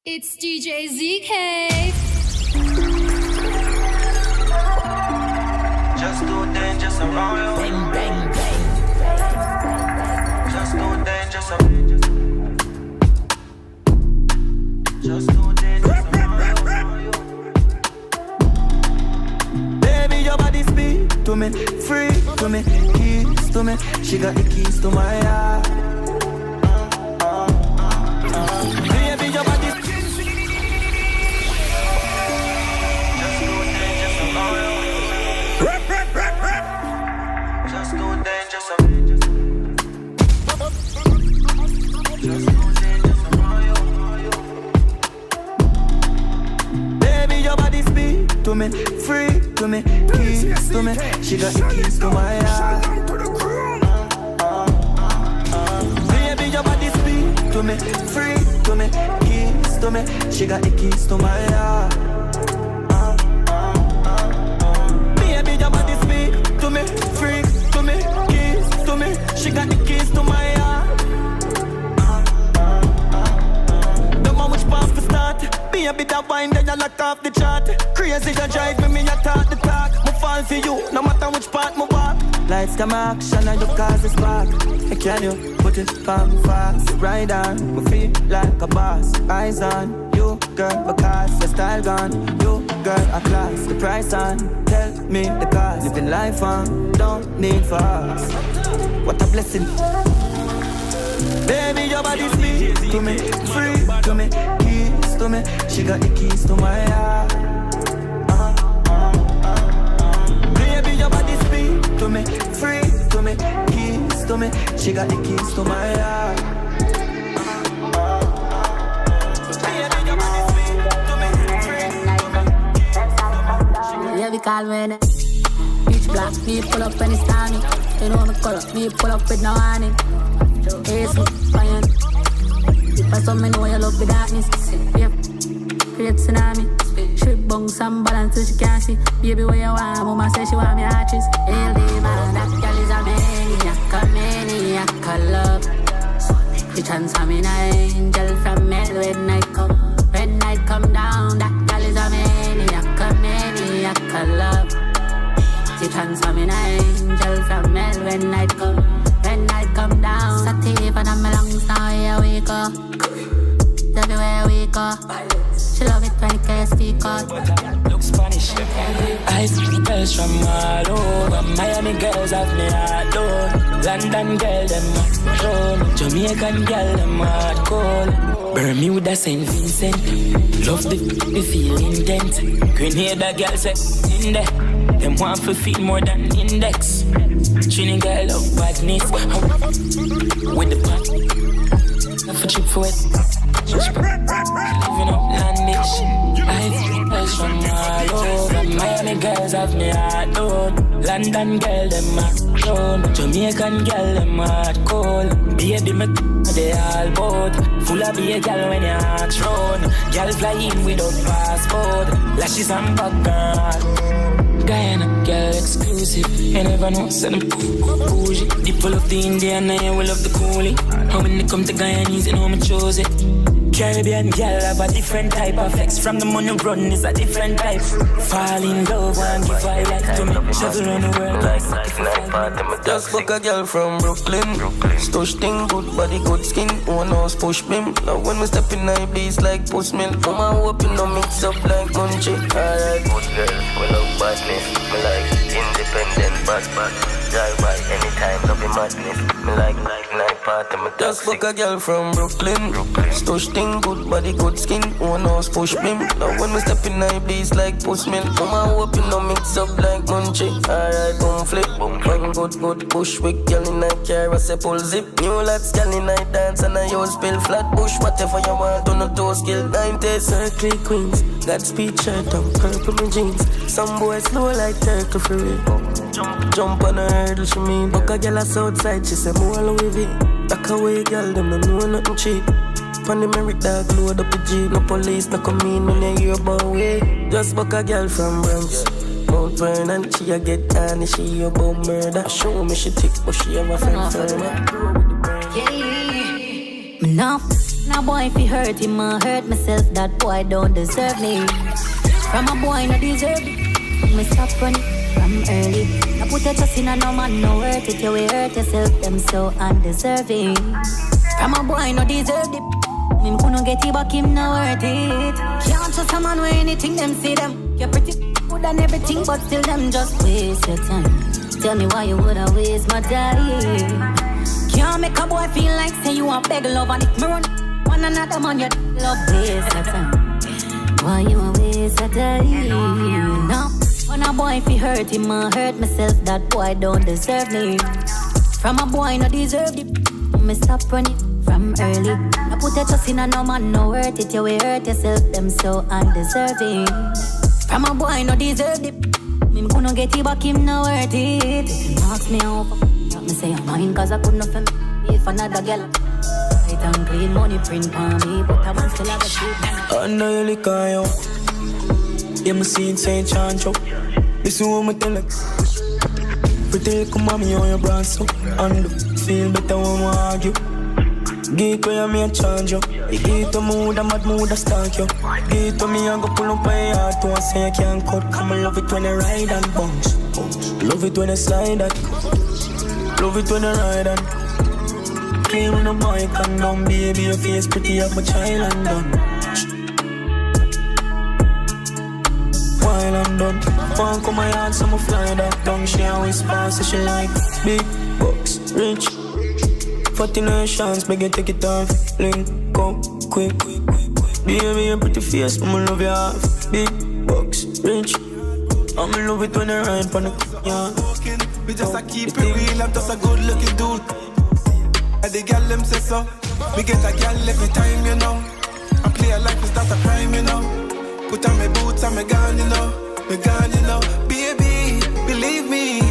It's DJ ZK. Just too dangerous around you. Bang, bang, bang. Just too dangerous around you. Just too dangerous around you. Baby, your body speak to me, free to me, keys to me. She got the keys to my heart. Baby, your body speak. Just too dangerous around you. Just too dangerous around you. Just too dangerous around you. Baby, your body speak to me, free to me, keys to me. She got the keys to my heart. Baby, your body speak to me, free to me, keys to me. She got the keys to my heart. Baby, your body speak to me, free to me, keys to me. She got the keys to my heart. Don't know which path to start. Be a bit of wine, then you lock off the chart. Crazy, you drive me, I talk the talk. Me fall for you, no matter which part me walk. Lights come action and you cause a spark. Hey, can you put it on fast? Ride on, me feel like a boss. Eyes on you, girl, because your style gone. You, girl, a class, the price on. Tell me the cost. Living life on, don't need fast. What a blessing. Baby, your body speak to me, free to me, keys to me. She got the keys to my heart. Baby, your body speak to me, free to me, keys to me. She got the keys to my heart. Baby, your body speak to me, free to me, keys to me. Yeah, we call me Beach black, me pull up when it's stormy. You know me call up, me pull up with no warning. Hey, so fire. If I saw me know you love the darkness. Yep, create tsunami. Trip bunks and balance till she can't see. Baby, where you want? Mama say she want me arches. LD man, that girl is a maniac, love. She transform me an angel from hell when night come. When night come down, that girl is a maniac, love. She transform me an angel from hell when night come. When night come down, sativa and my lungs now here we go. Everywhere we go. She love it when it gets speak out. Look Spanish. I see girls from all over. Miami girls have me heart on. London girl them hard. Jamaican girl them hardcore. Bermuda St. Vincent. Love the feel intent. Grenada girl say in there. Them want to feel more than index. Trini girl love badness. With the pot. For cheap for it. Living up landish. I see girls from all over. Miami girls have me heart on. London girl them hard. Jamaican girl them hardcore. Baby me they all both. Full of be a girl when you ask round. Girl fly in without passport. Lashes and background. Guyana, girl exclusive. You never know, so them bougie. They pull up the Indian and you will love the coolie. How when they come to Guyanese, you know me chose it. Caribbean girl have a different type of flex. From the money run is a different type. Fall in love and give her life to me. Travel around the world like just fuck a girl from Brooklyn. Stush thing, good body, good skin. One house push bim. Now when we step in I blaze like postman. Mama open no mix up like munchie. Alright. Good girl, we love badness. Me like independent, bad. Drive by anytime, love the madness. Me like night party, me just fuck a girl from Brooklyn. Stush thing, good body, good skin. One house push bim. Now when we step in I blaze like postman. Mama open no mix up like munchie. Alright, boom flip. Fine good push with girl in a car. I say pull zip. New lads girl in I dance and I use pill flat push. Whatever you want on a toe skill 90s. Circle queens. Godspeed shirt on purple my jeans. Some boys slow like turtle for real. Jump on a hurdle she mean. Buck a girl us outside she say more with it. Back away girl them no know nothing cheap. On the merit dog load up the jeep. No police no come in when you hear about way. Just buck a girl from Bronx. Mount Vernon she a get honey she about murder. Show me she thick but she have a friend for her. Me no A boy if he hurt him, I hurt myself. That boy don't deserve me. From a boy no deserve it. Me stop running from early. I put your trust in a no man, no worth it. You will hurt yourself, them so undeserving. From a boy no deserve it. Me couldn't get it back, him no worth it. Can't trust a man with anything them see them. You're pretty good and everything, but still them just waste your time. Tell me why you woulda waste my time. Can't make a boy feel like say you want beg love, and if me run one another man you love waste your time. Why you a waste your time? No, when a boy if he hurt him, I hurt myself. That boy don't deserve me. From a boy no deserve it. Me stop running from early. I put your trust in a no man, no worth it. You will hurt yourself, them so undeserving. From a boy no deserve it. Me couldn't get it back, him no worth it. If you ask me how, me say I'm mine, cause I couldn't offend me. If another girl, right and clean money print on me, but I want still have a shit. Under your liquor, yo. Yeah, me see it St. Chancho. This is what me tell it. Pretty little mommy on your brand, so and feel better when we argue. Give it where you may charge you. You give it to mood, a mad mood, a stalk you. Give it to me and go pull up my heart to say I can't cut. Come and love it when you ride and bounce. Love it when you slide that. Love it when you ride and clean when the boy can down. Baby, your face pretty up my child and done. While I'm done, one come my heart, so I'ma fly that down. She always pass, so she like big bucks, rich. 40 nations, make you take it off. Link up, quick. Baby, your pretty face, I'ma love you half. Big bucks, rich. I'ma love it when I ride on the yeah. We just a keep it real, I'm just a good looking dude. And the girl them say so. We get a girl every time, you know. I play a life is not a crime, you know. Put on my boots and my gun, you know. My gun, you know. Baby, believe me,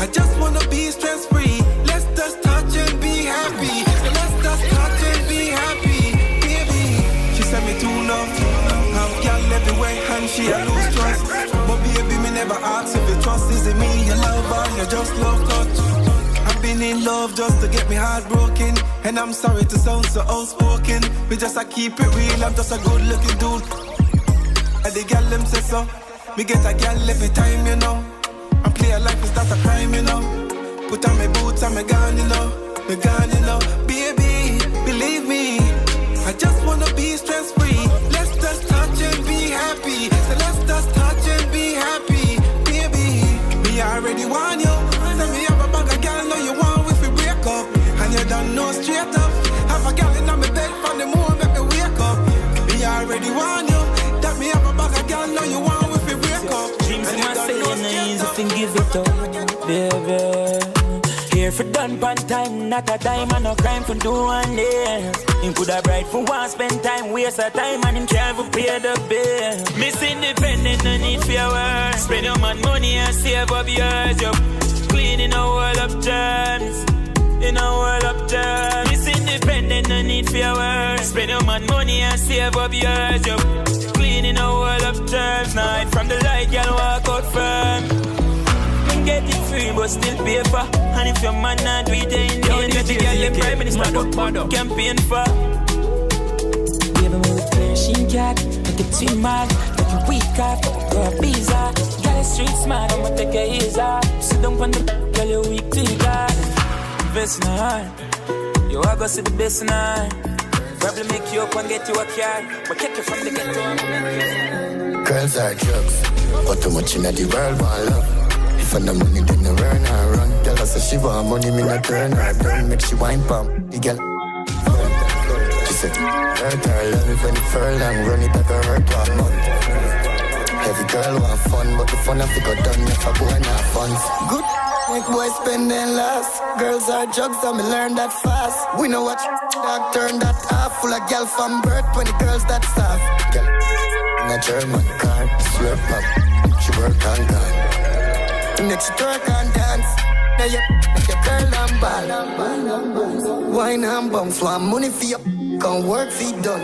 I just wanna be stress free. Let's just touch and be happy. So let's just touch and be happy, baby. She sent me to love. Have girl everywhere and she a lose trust. But baby, me never ask if you trust. Is it me you love or you just love touch? I've been in love just to get me heart broken. And I'm sorry to sound so outspoken. We just a keep it real, I'm just a good looking dude. And the girl them say so. We get a girl every time, you know. And play a life is not a crime, you know. Put on my boots and my gun, you know. My gun, you know. Baby, believe me, I just wanna be stress free. Let's just touch and be happy. So let's just touch and be happy, baby. Me already want you. Send me have a bag of girl, know you want if we break up. And you don't know straight up. Have a girl in my bed from the morning, make me wake up. Me already want you. That me have a bag of girl, know you want if we break up. Dreams in my saying easy to give it up, baby. Here for done pan time, not a time and no crime for do one day. Him coulda bright for one, spend time, waste a time and him can't even pay the bill. Miss independent, no need for your work. Spend your man money and save up yours. You clean in a world of germs, in a world of germs. Miss independent, no need for your work. Spend your man money and save up yours. You clean in a world of germs. Night from the light, y'all walk out firm. Get it free, but still pay for. And if your man not do it, ain't the girl the prime minister do campaign for. Give me with clear she cat, make it too mad, make it weak up, go a visa. Girl is street smart, I'ma take a easy. Sit down on the girl you weak to God. Best in her, you are gonna see the best in her. Probably make you up and get you a car, but take you from the ghetto. Girls are drugs, but too much in the world want love. For the money, then the run her run. Tell us that she want money, me not turn her down. Make she wine pump, the girl. She said, hurt her, love it when it furlong. Run it like a hurt one month. Every girl want fun, but the fun have to go done. If a boy not funds. Good, make boys spend their last. Girls are drugs, and me learn that fast. We know what dog turn that off. Full of girl from birth, 20 girls that staff. Girl, in a German car, swear pop. She work on God. Next twerk and dance. Now you make your girl and ball. Wine and bounce. Want money for you. Come work for you done.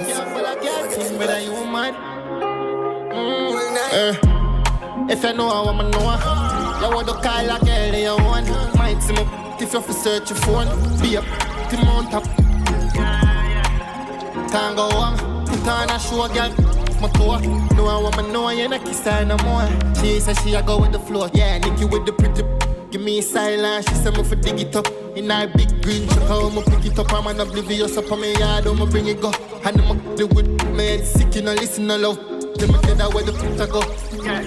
If you know I wanna know, you want to call a girl you want. Might see me if you have to search your phone. Be up, the mount up. Can't go home, put on a show, girl. My toe, no I want me know you not kiss her no more. She said she a go with the flow, yeah, Nicky with the pretty. Give me silence, she said me for dig it up. In her big green truck, how me pick it up. I'm an oblivious up on me yard, how me bring it go. And I'm do with me head sick, you know, listen no love. Let me tell her where the put her go.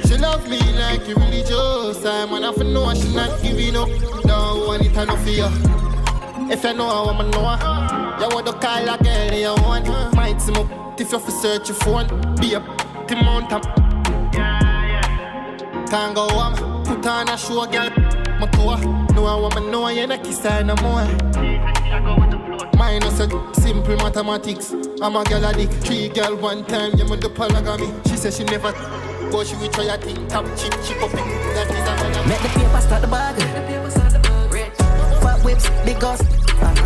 She love me like you religious. I'm an off and know she not giving up. Don't want it enough for you. If you know how I'm know, you want to call a girl you want. Might see me if you search your phone. Be a the mountain. Can't go home, put on a show, girl. My toe, no I want me know you not kiss her no more. Mine is a simple mathematics. I'm a girl addict. 3 girl one time, you want the polygamy. She said she never, but she will try a thing. Top chip up it. That is a man. Make the paper start the bag. Fat whips, big guns.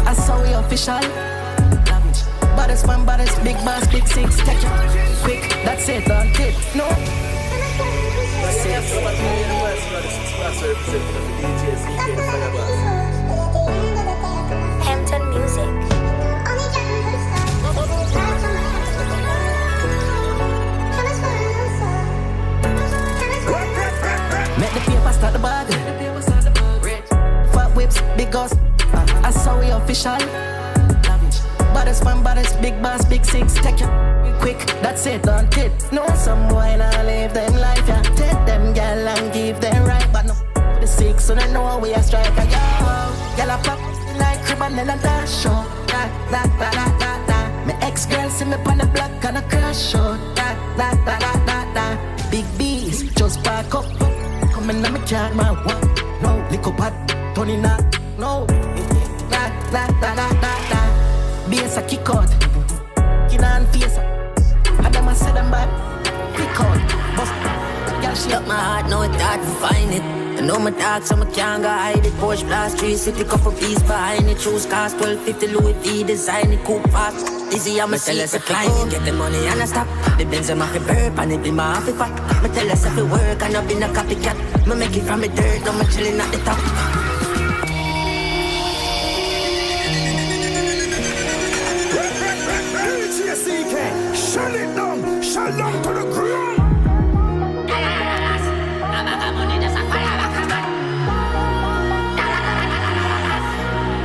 I saw we official. Baddest man, baddest, big bass, big six. Take it quick, that's it, don't tip. No. That's Hampton Music. Make the paper start the bag. Fat whips, big guns. I saw we official. Baddest man, baddest, big bass, big six. Take it quick, that's it, don't tip. No, some boy now live them life, yeah. Take them girl and give them right. But no, the six, so they know we a striker, yo. Girl a pop like ribbon and a dash show. Da, da, da, da, da, da. My ex-girl see me on the block and a crash show. Da, da, da, da, da, da. Big B's, just back up. Come in, let me car, my walk. No, lick up hot, Tony not, no. Da, da, da, da, da, da. Bass a kick out, kin and face. I them a say them bad, kick out. But girl she up my heart, know it's hard to find it. I know my dark, so I can't go hide it. Porsche Blast 360, couple piece behind it. Choose cars, 1250 Louis V, design it, coupe fast. Easy, I'ma tell us a climb. Get the money and I stop. The Benz I'm a burp and it be my half fat. Me tell us if it work and I been a copycat. Me make it from the dirt, I'm chillin' at the top. Shut it down, shut down to the ground.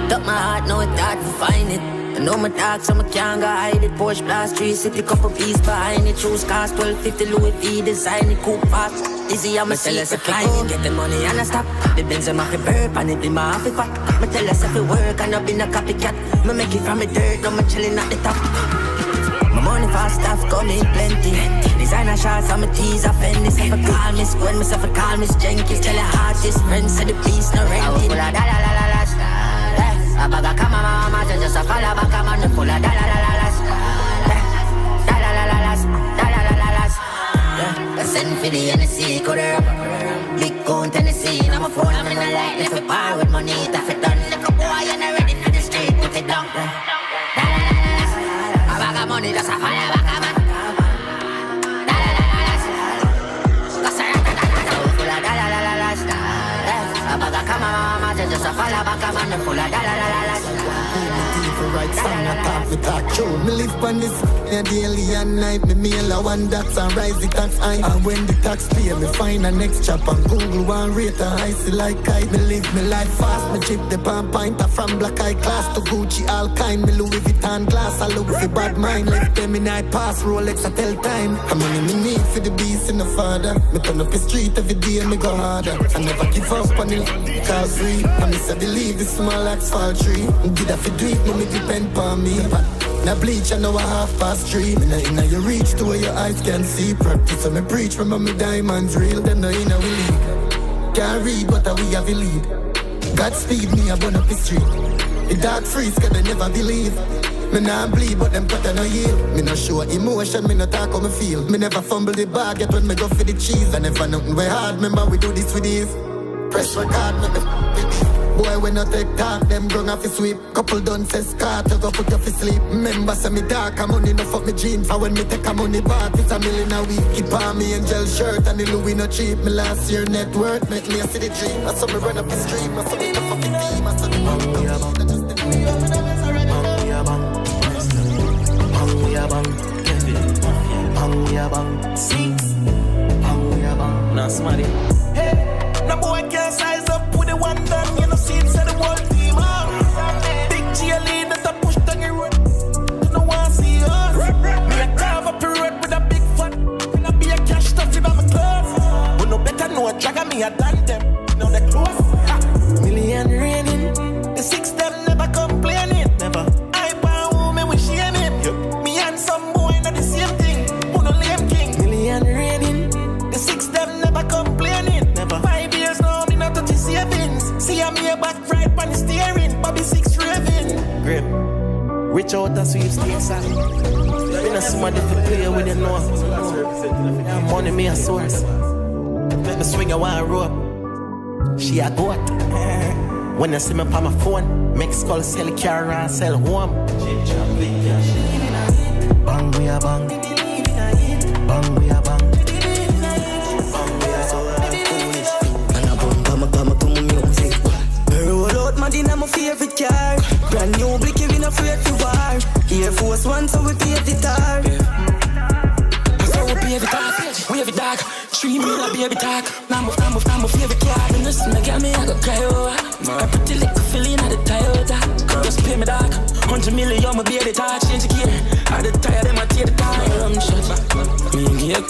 Took my heart, know it's hard to find it. I know my dark, so I can't go hide it. Porsche Blast 360, couple piece behind it. Choose cars, 1250 Louis V, design it, coupe fast. Easy, I'ma tell us a climb. Get the money and I stop. The Benz I'm a burp and it be my half fat. Me tell us if it work and I been a copycat. Me make it from the dirt, I'm chillin' at the top. My money fast stuff coming plenty. Designer shots on my tees off and this. If I call Miss Gwen, myself I call Miss Jenkins. Tell her hardest friends, say the piece no renting. Full of da-la-la-la-la a bag of come on, mama, just a follow back, I'm on the full of da-la-la-la-las. Da-la-la-la-las, da-la-la-la-las. I send for the NSC, go there. Big gun Tennessee, I'm a phone, I'm in the light. If I bar with money, that's it done. Like a boy, you're not ready for the street, put it down. Da-la-la-la-las, a bag of money, just a follow back, I'm on. Da-la-la-la-las, full of da-la-la-la-las. A bag of come on, mama, just a follow back, I'm on the full of da-la-la-la-las. Right song, I talk me talk true. Me live on this daily and night. Me mail a one that's and rise the tax high. And when the tax pay, me find a next chop and Google one rate and icy like kite. Me live me life fast. Me chip the pan pinter from black eye class to Gucci Alkaline. Me Louis Vuitton glass. I look for bad mind. Left them in I pass Rolex. I tell time. How money me need for the beast in the father. Me turn up the street every day. Me go harder. I never give up on it. Call free. And me say believe the small asphalt tree. Did I fi do it? Me depend on me. Now bleach, I know a 3:30. Me not inna your reach to where your eyes can see. Practice so me preach, remember me diamonds real. Them no inna we league. Can't read, but we have a lead. Godspeed me, I burn up the street. The dark freeze, can they never believe. Me nah bleed, but them put no yield. Me no show emotion, me no talk how me feel. Me never fumble the bag, yet when me go for the cheese. I never nothing way hard, remember we do this with ease. Press record, make the boy, when I take talk, them grung off his sweep. Couple done says car to go put you for sleep. Remember, say me dark, I'm money no fuck me jeans. And when me take a money back, it's $1 million a week. Keep on me angel shirt and the Louis no cheap. Me last year net worth, make me a city dream. I saw me run up the street, I saw me the fucking team. I saw me a bang. Bang we a bang. Six. Bang we a bang. Nah, smarty. Hey, no boy can't size up with the one done. You know, see inside the whole team. Big cheerleader that push down your road. You know, want to see us. Me a carve up the road with a big fat. Finna be a cash stuff in my clothes. But no better know a dragger me a done them. Now they close. Million raining. The six them never complaining. Never. I pound woman we shaming. Me and some boy not the same thing. Who no lame king. Million raining. The six them never complaining. Never. 5 years now me not touch the savings. See I'm here back right on the steering. Bobby six raving. Grip. Rich out and sweep stakes. Been a somebody to play with you know. Money me a source. Let me swing a one rope. She a goat. When you see me on my phone, make skull sell car and sell home. Bang we a bang. Bang we a bang. Bang we a so foolish. And I bump to my music. Roll out my dinner, my favorite car. Brand new blicky, we not afraid to war. Air Force One, so we pay the tar. So we pay the tar, we have it dark. 3 million baby talk. Now my favorite car. And this me get me, I go cry over. I put the liquor filling at the Toyota. Just pay me dark. 100 million, my baby talk. Change the gear. I the tire, them I tear the car. I'm shut back. Me and get.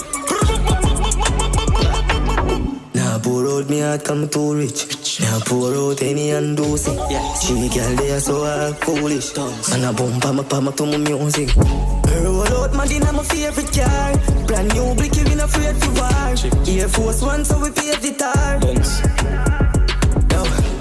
Now pour out me heart, come too rich. Now pour out any and do it. She girl there so foolish. And I bump to my music. Roll out my dinner, my favorite car. Brand new blicky, we not afraid to war. Air Force One, so we pay the tar.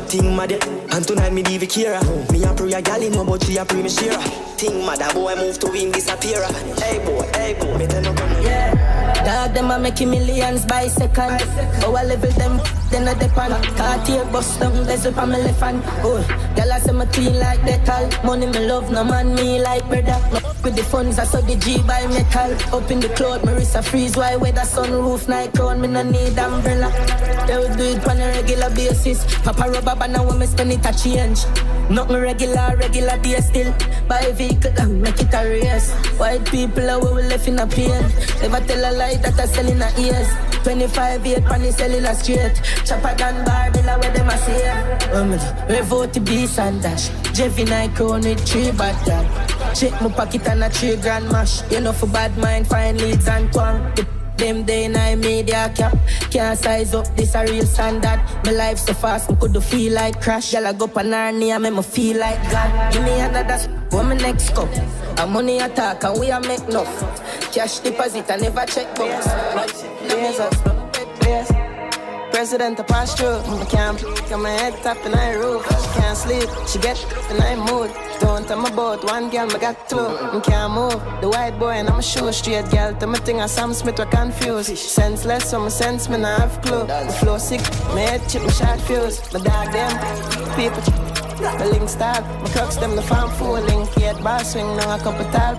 Ting mad, and tonight me leave Kira. Me a pray a gal in no, but she a pray me share. Ting mad, a boy move to him disappear. Hey boy, me tell no come. Yeah. Dog them a making millions by second. Oh, I level them, then I depend. Cartier bust down, there's a family elephant. Oh, y'all say me clean like metal. Money me love, no man me like brother. With the funds, I saw the G by metal. Up in the cloud, my wrist a freeze. Why weather sunroof, night crown, me no need umbrella. They would do it on a regular basis. Papa rubber, but now when me spend it a change. Not me regular day still. Buy a vehicle, make it a race. White people are we left in a pain. Never tell a lie that I sell in a ears. 25-8 panny selling a straight. Chopper gun bar, villa where them a save. Revolt the beast and dash. Jeffy night crown with 3 bad gal. Check my pocket and a 3 grand mash. You know for bad mind, find leads and twang. Them day in I media cap. Can't size up, this a real standard. My life so fast, me could feel like crash. Y'all go up on our knee and make me feel like God. Give me another for my next cup. And money attack and we a make enough. Cash deposit and never check books. Yes. President to pass through. I can't got my head tapped in her roof. She can't sleep, she get in her mood. Don't tell me about one girl, I got 2. I can't move, the white boy and I'm a show straight girl. Tell me thing I Sam Smith were confused. Senseless, so my sense me not have clue. The flow sick, my head chip, my shot fuse. My dog them, people the link start. My crooks them the farm fool. Link yet bar swing, now a couple tap.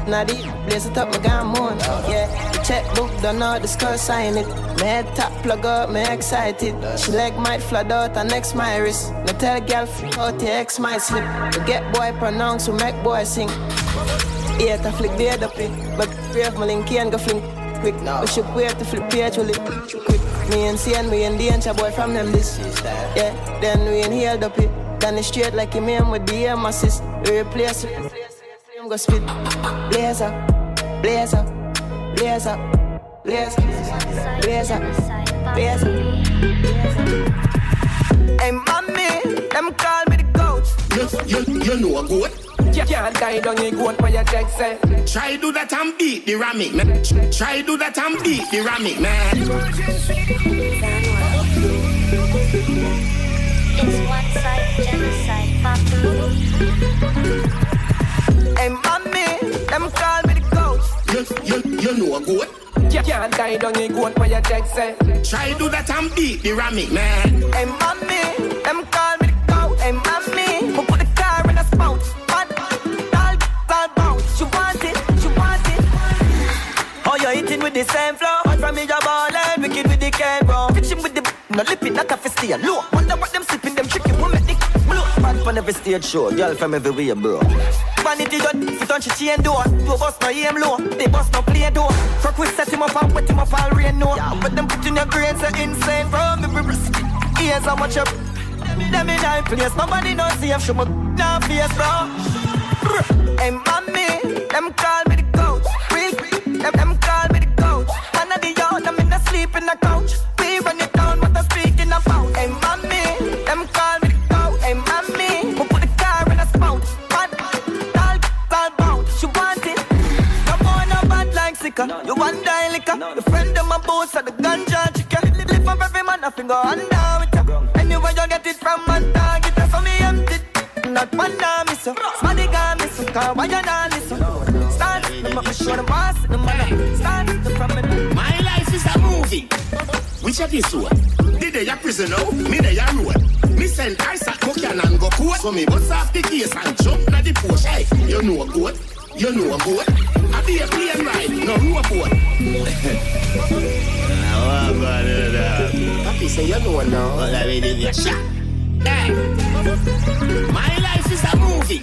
Now deep, blaze it up, my gun moon. Yeah, the checkbook, don't know the score, sign it. My head tap, plug up, me excited. She leg might flood out, and next my wrist. Me tell girl, out the X might slip. We get boy pronounce, we make boy sing. Yeah, to flick the head up it. But brave, my link can't go fling quick. We should wait to flip page, we live quick. Me and CN, we in danger, boy from them this. Yeah, then we inhaled up it. Done it straight like him aim with the aim assist. We replace it. Go spit, blaze up, blaze up, blaze up, blaze up, blaze up, blaze up. Hey mommy, them call me the ghost. You know a goat. You can't die down your goat for your check say. Try do that and beat the ramic, man. Try do that and beat the ramic, man. It's one side, genocide, pop. Hey mommy, them call me the ghost. You know a goat. You can't die down your goat for your check say. Try do that and beat the ramic, man. Hey mommy, them call me the ghost. Hey mommy, who put the car in a spout. All bounce. You want it, you want it. Oh, you're eating with the same flow. Hot from me, your ballin', wicked with the cane, bro. Fishing with the no lippin', not a festia. Look, wonder what them sippin', them chicken will make the blue. Bad Jump on every stage show, girl from everywhere, bro. Vanity done, fit on she chain door. Do bust no aim low, they bust no play door. Fuck we set him up and wet him up all rain no. But them put in your grades are insane, bro. Me risk. Here's how much up. Them in high place, nobody knows safe. Show me now face, bro. Hey, mommy, them call me the coach. Real, them call me the coach. One of the yard, I'm in the sleep in the couch. We run it down, what I'm speaking about. Hey, mommy, them call me the coach. Hey, mommy, we put the car in a spout. Bad, all bound. She want it. No more, no bad like Masicka. You want die liquor. The friend of my boss at the ganja chicken. Live up every man, I finger under with you. Anywhere you get it from, man, target it. So me empty. Not one damn miss you. Smarty got miss you. Cause why you not listen? Start, them up, show the boss in the mother. Start, from me. My life is a movie. Which episode? Did they a prison now? Me they a road. Me send ice at Kokian and go court. So me bust off the case and jump na the post. Hey, you know a goat? You know a goat? I be a plane ride, no robot. Papi say you know now. But I really need a shot. Hey, my life is a movie.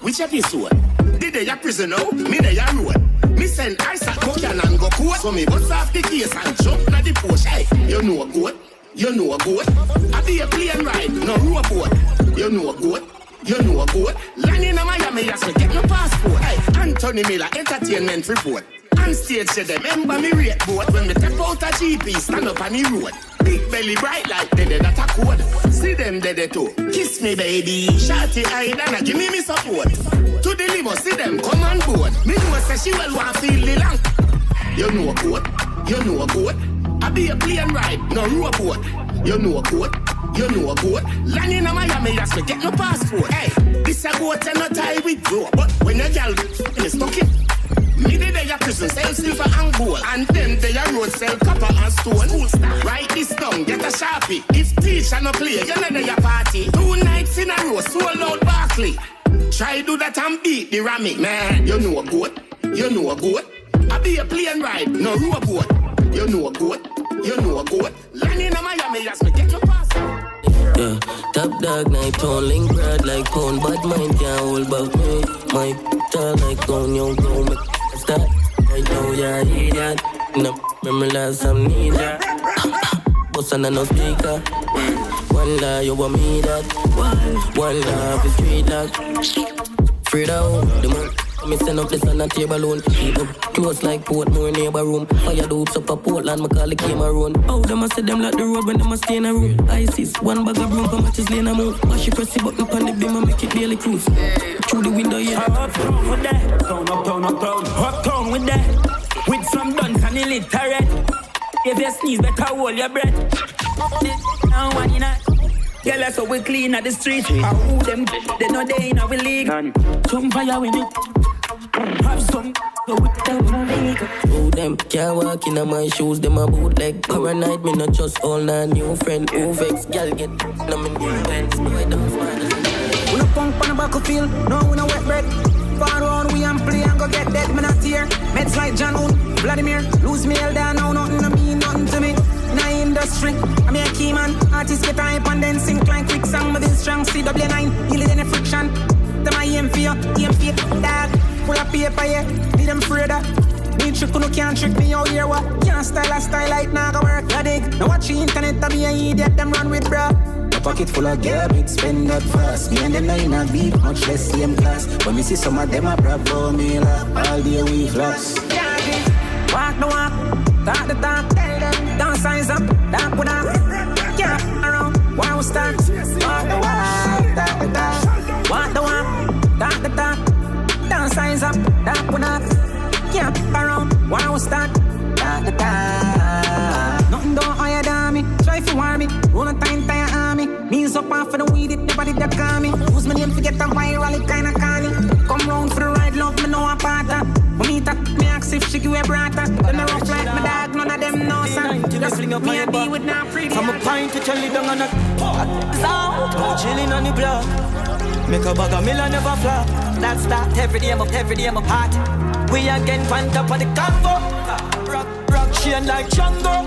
Which episode? Did they a prison now? Me they a road. Me send ice at Kokian and go court. So me bust off the case and jump na the post. Hey, you know a goat? You know a goat? I be a plane ride, no robot. You know a goat? You know a goat? Land in Miami, yes, me get no passport. Hey, Anthony Miller, entertainment report. On stage, say them, remember me rate boat. When me step out a GP, stand up on the road. Big belly bright like they that a code. See them dead too. Kiss me, baby. Shawty eye, and give me support. To the limo, see them come on board. Me know say she well want feel the long. You know a goat? You know a goat? I be a plane ride, no robot. You know a goat? You know a goat? Land in Miami, yes, me get no passport. Hey, this a goat and no tie with bro. But when a girl is stuck it, me they a prison sell silver and gold, and then they a road sell copper and stone. Write this down, get a Sharpie. If teacher no play, you know they a party. 2 nights in a row, sold out Barkley. Try do that and beat the Rami. Man, you know a goat? You know a goat? I be a plane ride, no robot. You know a goat? You know a goat? Land in Miami, yes, me get no passport. Yeah, top dog night tone, link broad like cone. Bad mind can't hold back me. My tall like cone, young go make start. Right now, yeah, idiot. No, remember last time need that. Boss and no speaker. One lie, you want me that. One love is street lock. Free down, the man. Me send up this on a table alone. Keep up close like Portmore neighbor room. Fire the hoops up a Portland, me call the Cameroon. Oh, them a say them like the road when them a stay in a room. ISIS, one bag of broom, for matches lane a move. Wash you press the button on the beam and make it daily cruise. Through the window, yeah. Uptown with that, uptown with that. With some guns and illiterate. If you sneeze, better hold your breath. Now one in a girl, that's how we clean at the street. I who them, they know they in our league. Some fire with me. Have some, go with them. Oh, them can't walk in my shoes. Them a bootleg. Paranoid, me not just all na new friend. Who vex, girl get no me new friends. We no punk on the battlefield, no we no wet bread. Far round we and play and go get dead. Me not here. Meds like John Hoon, Vladimir. Lose me hell down now, nothing to me, nothing to me. In the industry, I'm a key man. Artists get hype and then sink like quicksand. But this strong CW9, heal it in a friction. Them I aim for you, dog. Full of paper, yeah, need them afraid of. Me trick, no can't trick me out here, what? Can't style a style like nah, go work, ya dig. Now watch the internet, I be a idiot, them run with bro. A pocket full of gear, big spend that fast. Me and them not in a beat, much less same class. When me see some of them a bravo, me laugh. All day we floss. Walk the walk, talk the talk. Down signs up, dark with that. Yeah, around, why we start? Walk the walk, talk the talk. Walk the walk, talk the talk. Down signs up, dark with that. Yeah, around, why we start? Talk the talk. Nothing don't hire down me, try for war me. Roll a time, tire army. Knees up off for the weed, it nobody that call me. Use my name to get a viral, it kinda canny. Come round for the ride, love me know a partner. For me that me ask if she give a brata. Then I rough like my dog, none of them know son. Just fling up me and be with now pretty. From a pint to Charlie down on a sound. Chilling on the block. Make a bag of million never flop. That's that every day I'm up hot. We again pan top of the combo. Rock chain like Django.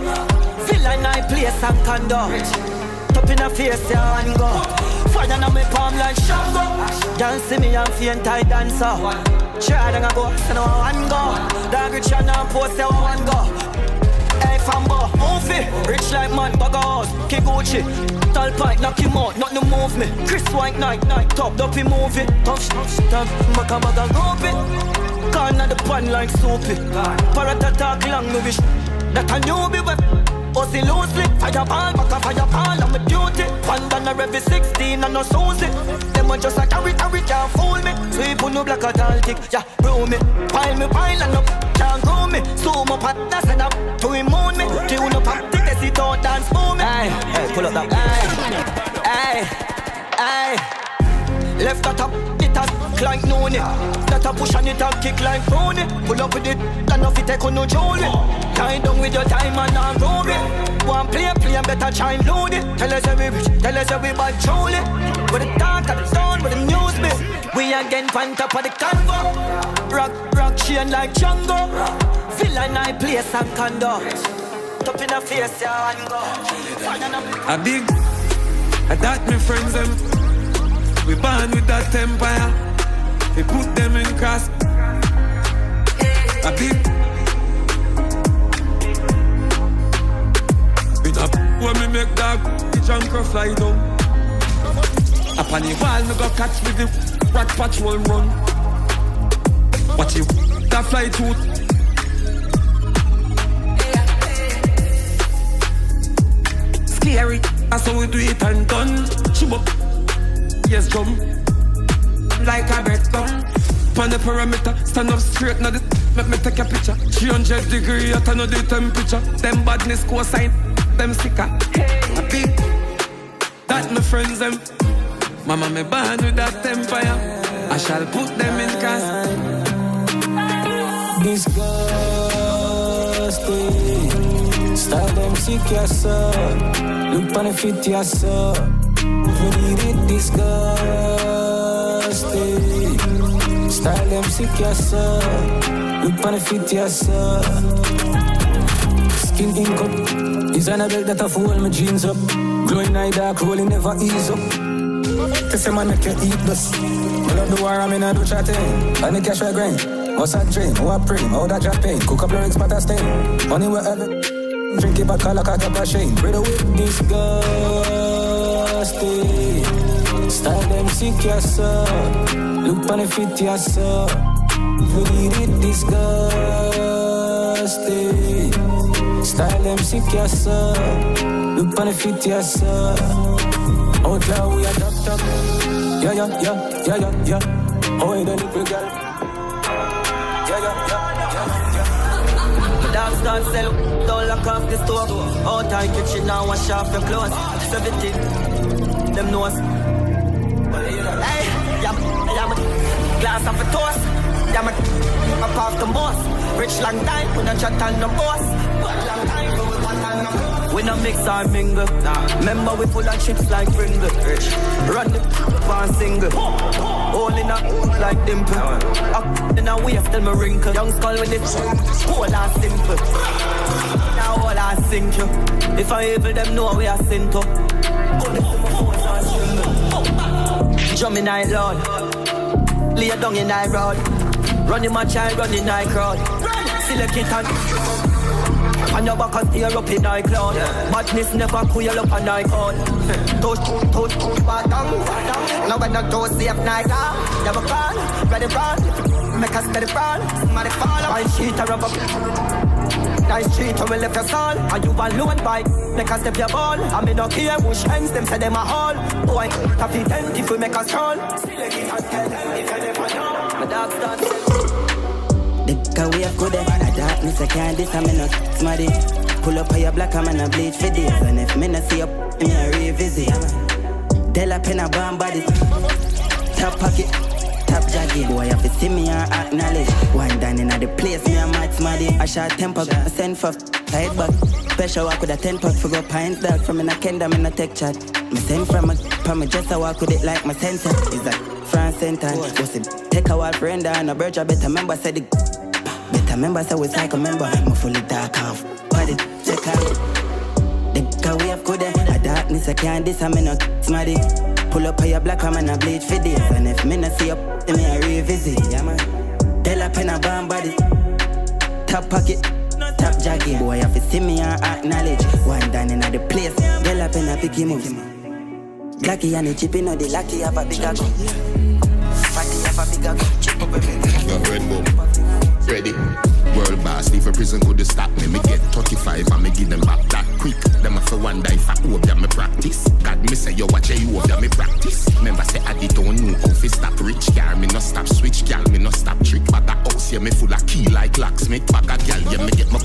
Feel like night place and condo. Up in a face, yeah, and go. Fire on my palm like Shango. Y'all see me, I'm faint, I dancer. Try to go, so no one go. Dog rich and I'm post, so one go. Hey, fambo, move it. Rich like man, bag house, Kiguchi. Tall pint, knock him out, not no move me. Chris White, night, top, dopey movie. Tough, maka rope it. Corner the pan like soapy. Parrot talk long, me wish that I knew me with. Pussy loosely, fireball, back a fireball, I'm a duty. Bandana every 16 and no Susie. Them a just a carry, can't fool me. Sweep on no black Atlantic, yeah, blow me. Pile and up, can't grow me. Zoom up and that's enough to immune me. Tune up and take a sit out, dance for me. Hey, pull up that. Hey. Left that up, it has like Noonie. That a push and it a kick like Rooney. Pull up with it, and off it take on no jewelry. Tie down with your time and not roll it. One play, better try and load it. Tell us every rich, tell us every bad truly. With the dark and the stone, with the news me. We again pan top of the convo. Rock chain like Django. Villain I place and condo. Top in the face, yeah, and go. A big, I that my friends them. We born with that empire. We put them in cross. A big. With a when me make dog, the junker fly down. Up on the wall, me go catch with the rat patrol run. Watch you, that fly tooth. Scary, that's how we do it and done. Shoot up. Yes, jump like a breadcrumb. On the perimeter, stand up straight, now this make me take a picture. 300 degrees, I know the temperature. Them badness co-sign, them sicker. A big, that my friends them. Mama me born with that empire. I shall put them in cast. Disgusting. Style them sick, yes sir. Look on the fit, yes sir. We need it disgusting. Style them sick, yes sir. Look on the fit, yes sir. Skin ink up. Designer belt that I fool my jeans up. Glowing eye dark, rolling never ease up. To say man make you eat this. I love the war, I'm in a do chatting. And the cash I grind. What's a dream? Who I pray? How that drop pain? Cook up lyrics, but I stay. Money wherever. Drink it back, call like a cup of shame. Breathe away, disgusting. Style them sick, yes sir. Look on the fit, yes sir. We need it disgusting. Style them sick, yes sir. Look on the fit, yes sir. Outlaw, we are top. Yeah. Oh, the little girl. Yeah. Dogs don't sell, don't lock off the store. Out our kitchen now, wash off your clothes. 17, them knows. Hey, yeah, glass of a toast. Yeah, I'm off the boss. Rich long time, we don't chat on the boss. Long time, we don't mix or mingle. Remember we pull our chips like Pringle. Rich, run the one single. All in a like dimple. Up in a waist till me wrinkle. Young skull with it, whole are simple. Now all I sink you. If I evil them know we are sin to. Jump in I Lord. Lay down in I road. Running my child, running I crowd. Select it and on your back and steer up in I cloud. Badness never cool up on I code. Touch, bottom. Now when I go safe night, never call. Ready run, make us steady run. Somebody fall, I cheat a rubber. Nice cheat, we left your soul. And you alone bike, make us step your ball. I mean no care who hands them, say them a all. Boy, happy 10 if we make us stroll. Select it and tell them if you never know. My dogs don't tell. The car we have good at darkness, I can't this, I'm not smarty. Pull up on your black, I'm gonna bleach for this. And if me not see up, me a revisit. Della pen a bomb body. Top pocket, top jacket. Boy, if you see me, I acknowledge. One down in the place, me a mad smarty. I shot temper, I send for tight back. Special walk with a 10 pack for go pints dog. From in a kenda, me no tech chat. Me send from a just a walk with it like my sensor. Is that France center? What's it? Take a wild friend and a bird, I better member said it. Better member say we psycho member. I'm fully dark off. Body check out. The Cause we have good a darkness I can't diss, I'm not smarty. Pull up on your black, I'm gonna bleed for days. And if me not see up, then me I revisit. Yeah man, Tell a pen a bomb body. Top pocket, top jacket. Boy, if you see me and acknowledge. One down in the place, Tell a pen a picky moves. Blacky and the chip, you know the lucky have a bigger gun. Fatty have a bigger gun. Chip up everything. Got red bull. Ready. World boss, leave a prison could stop me. Me get 35 and me give them back that quick. Them have to wonder if I hope that me practice. God me say yo watch you hope that me practice. Remember say I don't know how to stop rich. Car me no stop switch, gal me no stop trick. But the house yeah me full of key like locksmith. Bag a gal yeah me get my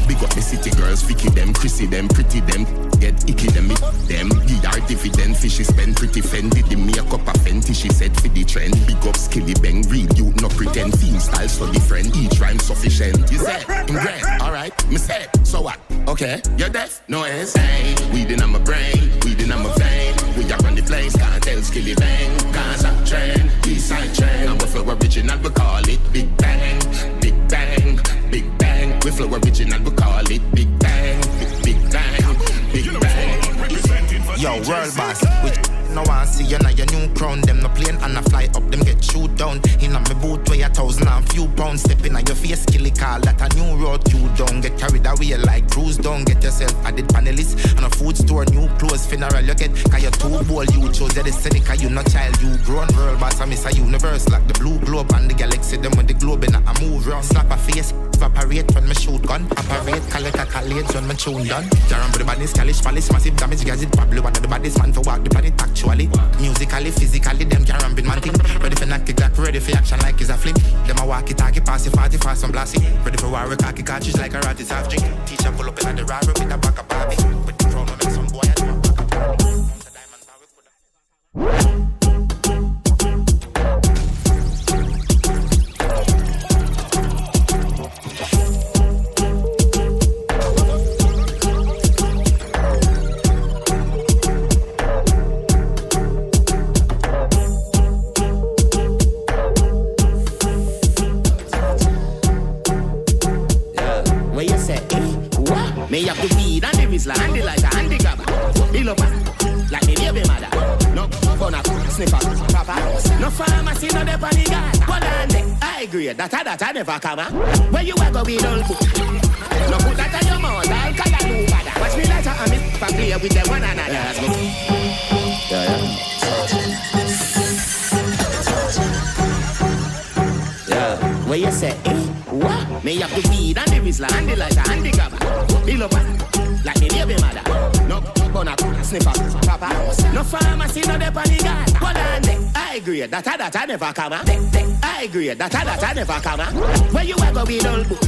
big up the city girls, Vicky them, Chrissy them, pretty them, get icky them, them. Give her dividend, fishy spend pretty fendi. The makeup a fenty, she said for the trend. Big up skilly bang, real you no pretend. Theme style so different, each rhyme sufficient. You said, in grand, alright, me said, so what? Okay, you're deaf, noise, hey. Weeding on my brain, weeding on my vein. We are on the place, Kartel, skilly bang. Gaza train, east side train. I'm a flow original, we call it Big Bang, Big Bang, Big Bang. We flow original, we call it Big Bang, Big Bang, Big Bang. Yo, world boss, which no one see you now your new crown. Them no plane and a fly up, them get shoot down. In a me boot weigh 1,000 and few pounds. Stepping on your face, kill it, call that a new road you down. Get carried away like cruise down. Get yourself added panelist and a food store, new clothes, funeral you get. Cause you're too bold, you chose your destiny. Cause you no child, you grown. World boss, I miss a universe like the blue globe and the galaxy. Them with the globe and I move round. Slap a face, evaporate when me shoot gun. Operate, collect a college when me tune done. Jarran with the badness, calish, polish, massive damage. Guys, it probably one of the baddest man for walk the planet actually. Musically, physically, them can ramp in man thing. Ready for knock it, got ready for action like it's a flip. Them a walk it, talk it, pass it, fast, fast and blast it. Ready for war, cocky cartridge like a rat, it's half drink. Teacher pull up in the ride, with a back of Barbie. With the crown, make some boy, I do a back of Barbie. Me have the weed and the whistler and the lighter and the grabber. Bill up like me baby mother. No gonna sniffer, proper. No pharmacy, no dep on the guy. Hold on there, I agree that I never come. Where you a go with all book? No put that on your mouth, Alkaline no bother. Watch me lighter and me play with them one another. Yeah. Where you say, what? Me have the weed and the whistler and the lighter and the grabber. Bill up like me baby mother. No gonna sniffer, proper. No pharmacy, no dep on the guy. Hold on there, I agree that I never come. I agree that I never come. Where you a go with all book?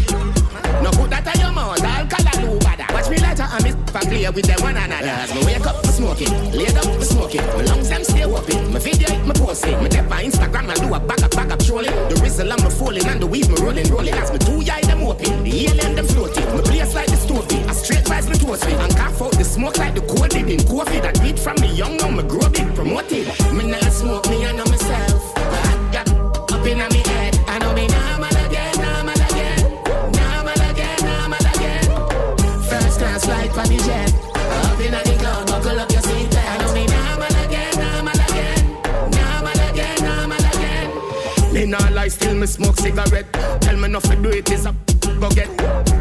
No put that on your mouth, Alkaline no bother. Watch me lighter and me play with them one another. As me wake up, me smoking, laid up, me smoking. My lungs them stay open, my video it, me posting. Me dep on Instagram and do a back up trolling. The whistle and me falling and the weave me rolling. As me two eye them open, the alien them floating. Me place like the stove, a straight rise me toast and cough out the smoke like the cold in coffee. That beat from me young now me grow big promoted. Me not smoke, me I know myself. I got up in my head, I know me normal again, normal again. First class flight for the jet. Up in the cloud, buckle up your seat belt. I know me normal again, normal again. Normal again, normal again. Me not lie, still me smoke cigarette. Tell me nothing do it is a go get.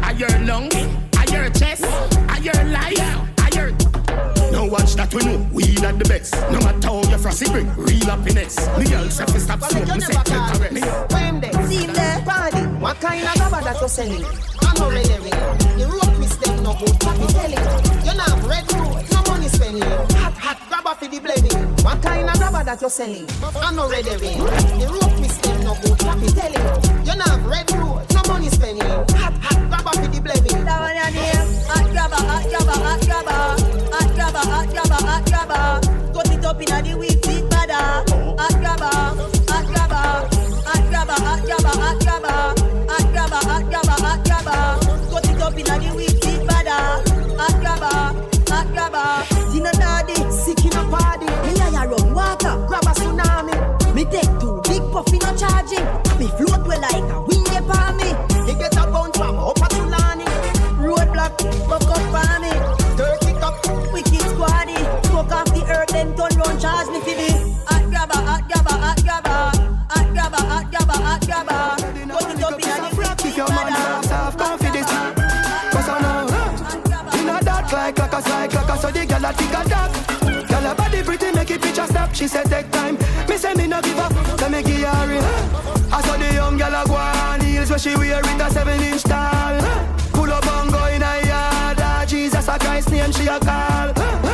I your lungs, I your chest, I your life, I your. Now watch that we know, weed at the best. No matter how you frosty bring, real happiness. Me girl say fi stop smoke, me say tell caress. When they see the party, what kind of rubber that you selling? I'm already ring. The rope twist them no good, papi telling. You not red road, no money spending. Hot grabber for the blending. What kind of rubber that you selling? I'm already ring. The rope twist them no good, papi telling. You not red road, no money spending. Hot grabber for the blending. That one your name. Hot grabber, hot grabber, hot grabber. Hot grabber, hot grabber, hot grabber. Cut it up inna the weed, big bada. Hot grabber, hot grabber. Hot grabber, hot grabber, hot grabber. Hot grabber, hot grabber, hot grabber. Cut it up inna the weed, big bada. Hot grabber, hot grabber. Dinner daddy, sick in a party. Me I run water, grab a tsunami. Me take two big puff in a charging. Me float well like a wind upon me. Me get a bounce from up a Tulani. Roadblock, buck up on me. a tick a tack. Girl, her body pretty, make it picture stop. She said take time. Me say me no give up, so me give her it. I saw the young girl a go on heels where she wear it a 7-inch tall. Pull up and go in a yard. Jesus a Christ name she a call.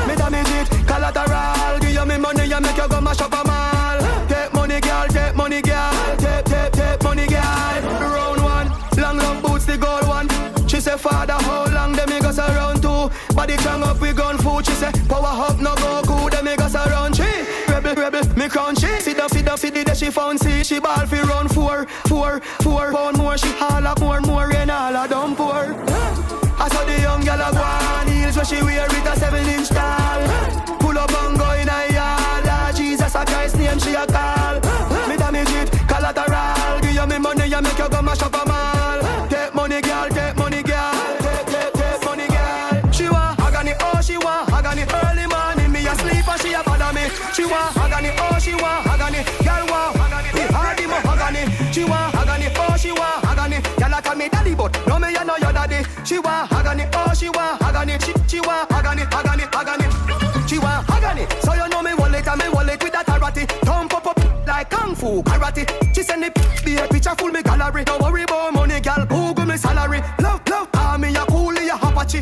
Me damage it, collateral. Give you me money and make you go mash up a mall. Take money girl, take money girl. Take money girl. Round one, long boots the gold one. She say father how long them me go around two. Body strong up we gun food. She say power up no go cool. Them me go around three. Rebel, me crunchy. Sit down, that she found see. She ball fi run four pound more. She haul up more and all a dump pour. I saw the young girl a go on heels where she wear it a 7-inch tall. Pull up and go in a yard. Jesus a Christ name she a call. Me damage it, collateral. Give you me money and make you go mash up a mall. Take money girl, take money girl. Take money girl. She want agony, oh she want agony. Early morning me asleep and she a bother me. She want agony, oh she want agony. Girl want agony, the hardy mo agony. She want agony, oh she want agony. Girl a call me daddy but no me ya know your daddy. She want agony, oh she want agony. She want agony. She want agony. So you know me wallet and me wallet with that karate. Thump up like kung fu karate. She send me be a picture full me gallery. Don't worry about money, girl. Google me salary. Love. Me a coolie a Apache.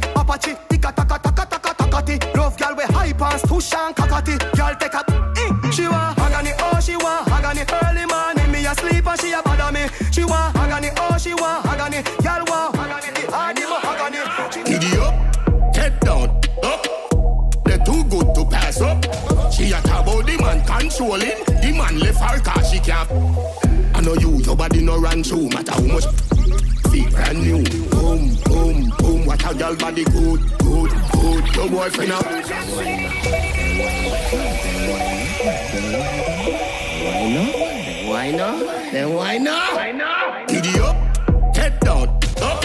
Tika takati. Love girl with high pants, tush and kakati. Girl take a She want agony, oh she want agony. Early morning me asleep and she a bother me. She want agony, oh she want agony. Girl want agony, hardy mo agony. Giddy up, head down, up. They're too good to pass up. She a talk about the man controlling. The man left her cause she can't. I know you, your body no run through. Matter how much feel brand new. Boom. What a girl body good. Your boyfriend now. Why not? Giddy up, head down, up.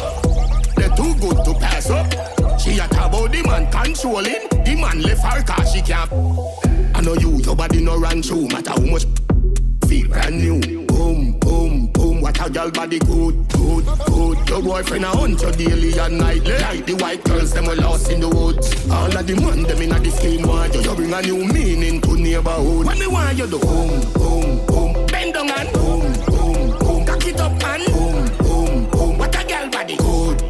They're too good to pass up. She a talk about the man controlling. The man left her cause she can't. I know you, your body no run through. Matter how much feel brand new. Boom. What a girl body good. Your boyfriend a hunt you daily and nightly. Like the white girls them were lost in the woods. All of the man them in the scheme want you. You bring a new meaning to neighborhood. What me want you do? Boom. Bend down and boom. Cock it up and boom. What a girl body good.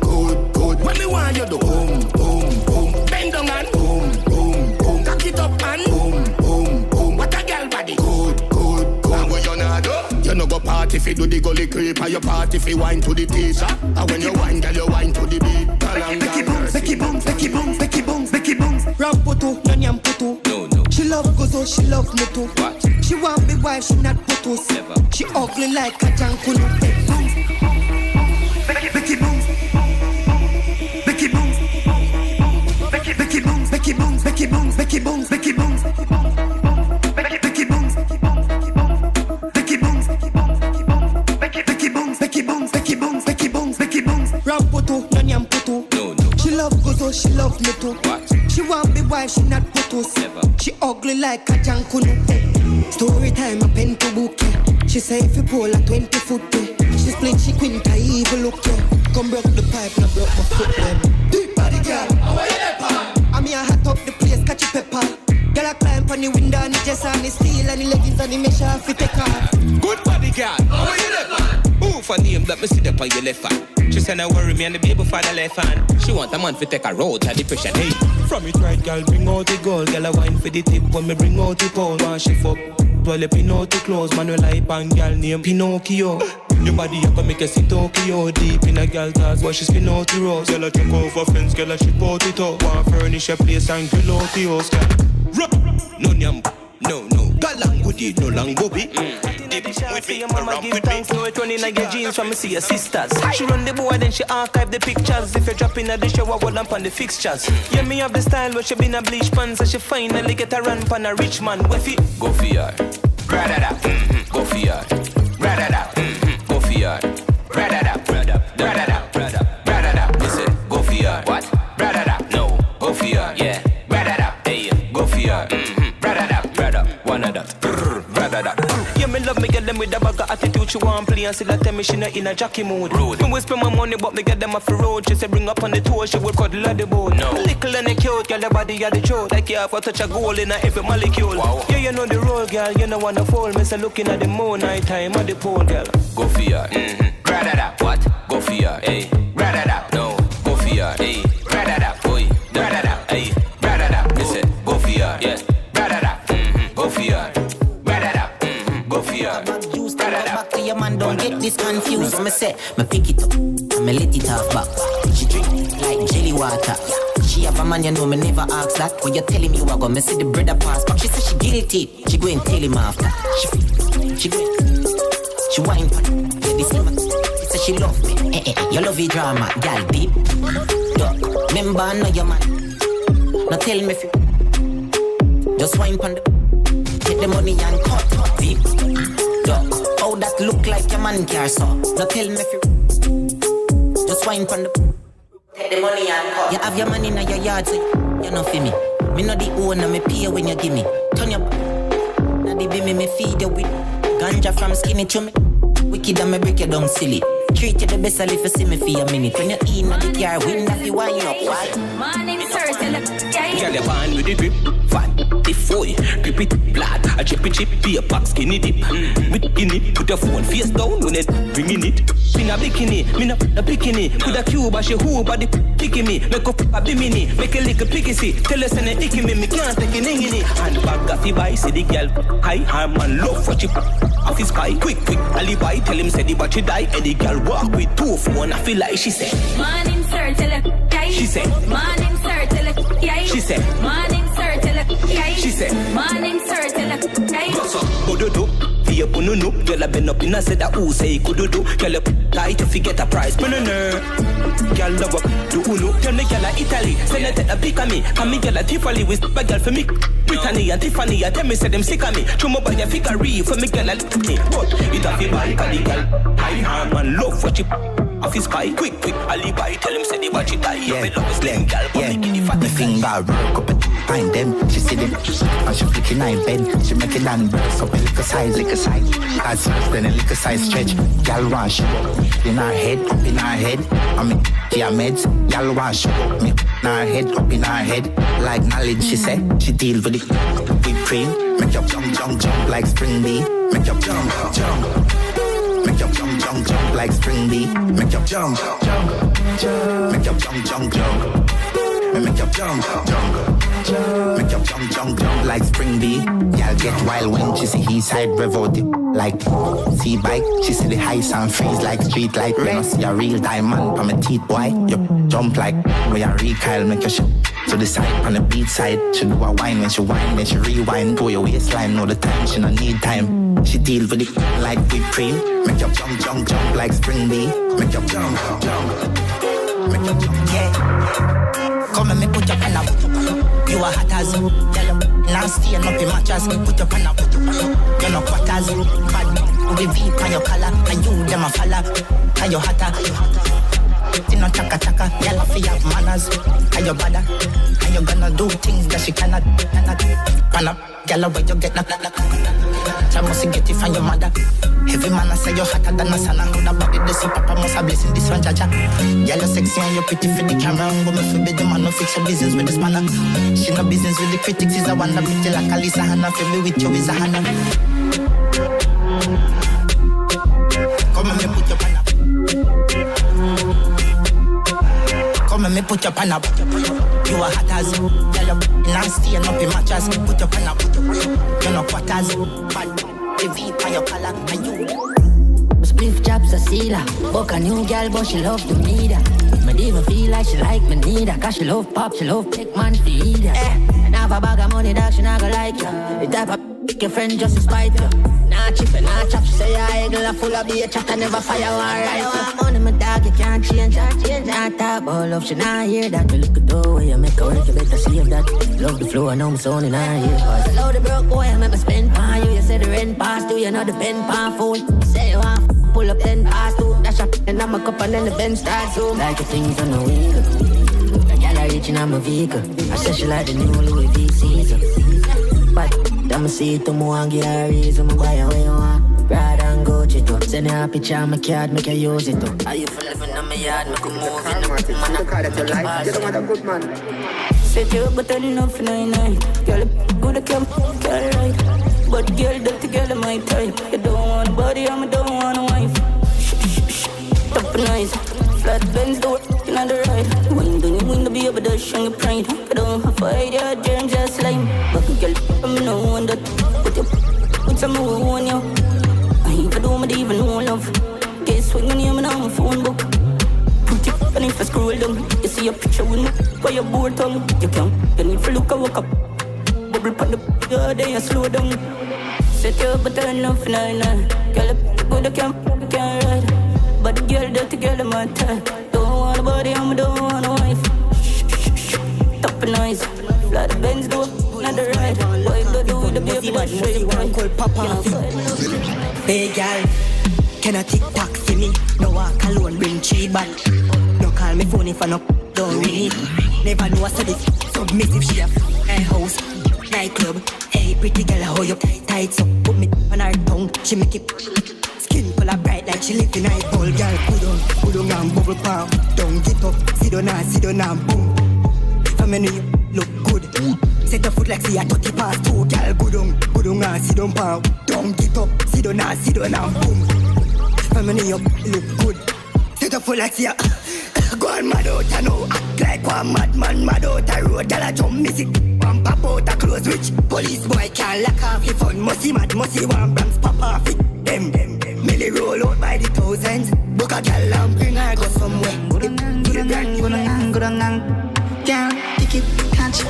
What me want you do? Boom. Bend down and boom. Cock it up and boom. What a girl body good. And what you not do? You no go party fi do the gully creep, or you party fi wine to the teacher. And when you wine, girl, you wine to the beat. Becky bones. Ramputu, nanyam putu. No. She love gozo, she love mutu. What? She want me wife, she not putus. Never. She ugly like a jankunu. Becky bones. Ramputu, nanyam putu. No. She love gozo, she love me too. What? She want me wife, she not putus. Never. She ugly like a jankunu. Story time, a pen to book. She say if you pull a 20 foot. She split, she quint, I evil look. Come broke the pipe, now broke my foot. Deep body girl, how are you there, pa? I'm here hot up the place, catch a pepper. Girl, I climb on the window and the dress and the steel and the leggings and the mesh off it take off. Good body girl, how are you there, man? Move for name that me see up on your left hand. She said I worry me and the baby for the left hand. She want a man to take a road to the pressure. Hey, from it right, girl, bring out the gold. Girl, I wine for the tip when me bring out the pole. When she fuck, well, you pin out the clothes. Man, we like bang, girl, name Pinocchio. Your body, you can make a sit Tokyo. Deep in a girl cause while she spin out the rose. Girl, I check over fence, girl, I ship out it up. Want furnish a place and grill out the house, girl. No nyam, no. Galang goodie, no lang gobi. See your mama give thanks, no it running like your jeans from me see your sisters. She run the board and she archive the pictures. If you drop in the shower, hold up on the fixtures. Yeah, me have the style where she been a bleach pants, so she finally get a run pan a rich man. Where fi go for ya, ra-da-da, go for ya, ra-da-da, go for ya, ra-da-da, ra-da-da. Listen, go for ya, what? Ra-da-da, no, go for ya, yeah, ra-da-da, hey, go for ya, ra-da-da, one of that, ra-da-da. yeah, me love me girl them with a bag of attitude. she want play and still I tell me she not in a jockey mood. Me will spend my money but me get them off the road. She say bring up on the tour, she would cuddle at the boat. No. Little and a cute, girl, the body at the throat. Like you have to touch a goal in a every molecule. Wow. Yeah, you know the role, girl, you know wanna fall. Me say looking at the moon, night time at the pole, girl. Go for ya, grab that up, what? Go for ya, hey. Grab that up, no. Go for ya, hey. Grab that up, boy. Grab that up, hey. Grab that up, me say go for ya, yeah. Grab that up, go for ya. Grab that up, go for ya. Back to your man, don't get this confused. Me say, me pick it up, me let it off back. She drink like jelly water. She have a man, you know me never ask that. When you tell him you are gonna see the brother pass back. She say she guilty, she go and tell him after. She whine for this man. She say she love me. You love your drama, girl deep. Duck, remember I know your man. Now tell me if you just whine for get the money and cut deep. Duck. How that look like your man car so? Now tell me if you just whine from take the money and cut. You have your money in your yard, so you know for me. Me know the owner, me pay when you give me. Turn your back. Now the baby me feed you with ganja from skinny to me. Wicked and me break you down silly. Treat you the best if you see me for a minute. When you in the car, wind up you wind up. Morning, sir, tell it. Girl, you born with the grip, fat, the foy, grip it, blood, a chippy chip, be a pack, skinny dip. With guinea, put your phone face down when it bringing it. In a bikini, me not a bikini. Put a cube, she who body picking me. Make up a bimini, make a little pickissy. Tell us and a icky me can't take it in it. And back got the buy, say the girl, high, I'm man, love for chip. Off his sky, quick, alibi, tell him, say the battery die, and the girl walk with 2 phone, I feel like she said. Morning, sir, tell it. She said. Morning, sir, tell it. She said. Morning, sir, tell it. She said. Morning, sir, tell it. What's up? Go-do-do. Fia pununu. Girl, I been up in a set that who say kududu. Girl, tight if you get a prize. Girl, love up. Do uno. Tell me, girl, Italy. Send it a pick of me. Come me, girl, Tiffany with a girl for me. Brittany and Tiffany. I tell me, say them sick of me. Show me by your figure for me, girl, me. But it a feel bad, cause the girl. High hand man, love for chip. Off his sky, quick, alibi, tell him, say the watch it die. Yeah, love is slim, girl, but making the fat. The finger work up and find them. She see them, and she flicking her bed. She make it and burst up a liquor size. As then a liquor size stretch. Y'all want she up in her head, up in her head. I mean, she a meds. Y'all want she up me in her head, up in her head. Like knowledge, she say, she deal with it. Whipped cream, make your jump like spring bee. Make your jump. Make your jump like spring bee. Make your jump. Make your jump. Make your jump like spring bee. Y'all get wild when she see his side revolt it. Like see bike, she see the high sound freeze like street light. You know see a real diamond from a teeth boy. You jump like where you recoil, make your shit to the side on the beat side. She do a whine when she whine, then she rewind. Pull your waistline all the time, she no need time. She deal with it like whipped cream. Make your jump like spring bee. Make your jump. Make your jump, yeah. Come and me put your pan up. You are hot as yellow. Now stay up in mattress. Put your pan up. You know quarters. Bad we beat on your collar. And you them a follow. And you hotter. You know chaka, yellow for your manners. And your bada. And you gonna do things that she cannot. Pan up, yellow where you get knock. I must get it from your mother. Every man I say you're hotter than a sun. And the body the see papa must have blessing this one jaja. Yellow sexy and you're pretty for the camera. I'm gonna forbid the man no fix your business with this manner. She no business with the critics is a one. Pretty like a Lisa Hannah. Feel me with you is a Hannah. Come on me put your pan up. Come and me put your pan up. You are hot as yellow. Now stay up in mattress. Put your pan up. You know quarters. Bad the V on your collar. And you Spliff chops a sealer. Book a new girl but she love to need her. Me even feel like she like me need her. Cause she love pop, she love take man to eat her. And have a bag of money that she not gonna like you. The type of your friend just to spite you. Nah chip and nah chop, she say your egg full of beer chat and never fire one right. Money my dog, you can't change that. Nah talk about love, she not hear that. You look at the way you make her work, you better save that. Love the flow, I know my son in her ear. Cause I love the broke boy, I make me spend on you. You say the rent pass due, you know the pen pan fool. Say you want pull up 10 past 2. Dash up and I'm a cup and then the bench starts zoom. Like the things on the wheel. The gal are reaching on my vehicle. I say she like the new Louis V season. But I'ma see it to more and get her reason. I'ma buy her where you want. Ride and go touch it up. Send her a picture on my card, make her use it up. Are you for living on my yard, make her move in the man. The car that you like, you don't want a good man. Set you up, but I didn't know for 9 night. Girl, good at camp, girl, right. But girl, that together my type. You don't want a body, I don't want a wife. Shh, top and nice. Flat Benz, door in on the ride. Wind on your window, be able to show your pride. You don't have to hide your germs, just slime. But girl, I'm no one that put some more on you. I even don't even know love. Guess what, my name and I'm a phone book. Put it, and if I scroll down, you see a picture with me by your board tongue. You can't, you need to look a walk up. Bubble pan the day and slow down. Set you up, but I know for 9 night. Girl, good, I can't ride. But the girl that together my type. Don't want a body, I don't want a wife. Shh, top and nice. Fly the Benz door, not the ride. Boy, go do with the baby, that straight right. Hey girl, can I TikTok see me? No walk alone, bring cheat back. No call me phone if I no don't ring it. Never know I said it. Submissive she a house, nightclub. Hey pretty girl, how you tight so put me on her tongue. She make it skin color bright like she live in a bowl. Girl, good on and bubble palm. Don't get up, sit down and boom. For me you look good. Set a foot like see a 30 past 2. Girl, good on and sit down palm. Don't get up, sit down and boom. For me you look good. Set a foot like see a go on mad out and now act like one madman mad out a road. Girl, I jump miss it. One pop out a close which police boy can't lock off his phone. Musty mad, musty one brands pop off it. Them Millie roll out by the thousands. Book a girl and bring her go somewhere. Good on. Girl, ticket, catch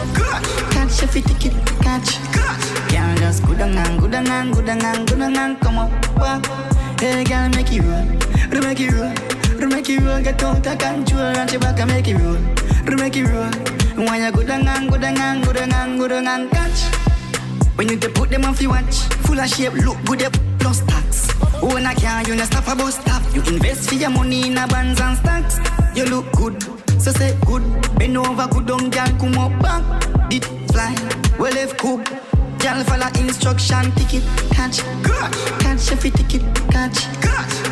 if you ticket, catch. Girl, just good on, come up, walk. Hey girl, make it roll, get out of control, and she back and make it roll. When you good on, catch. When you put them off you watch, full of shape, look good, they plus tax. When I can't, you not stop about stop. You invest for your money in a bonds and stocks. You look good, so say good. Bend over, good on, girl, come up back. Did fly, well if cook. Girl, follow instruction, ticket, catch. Catch if you ticket, catch.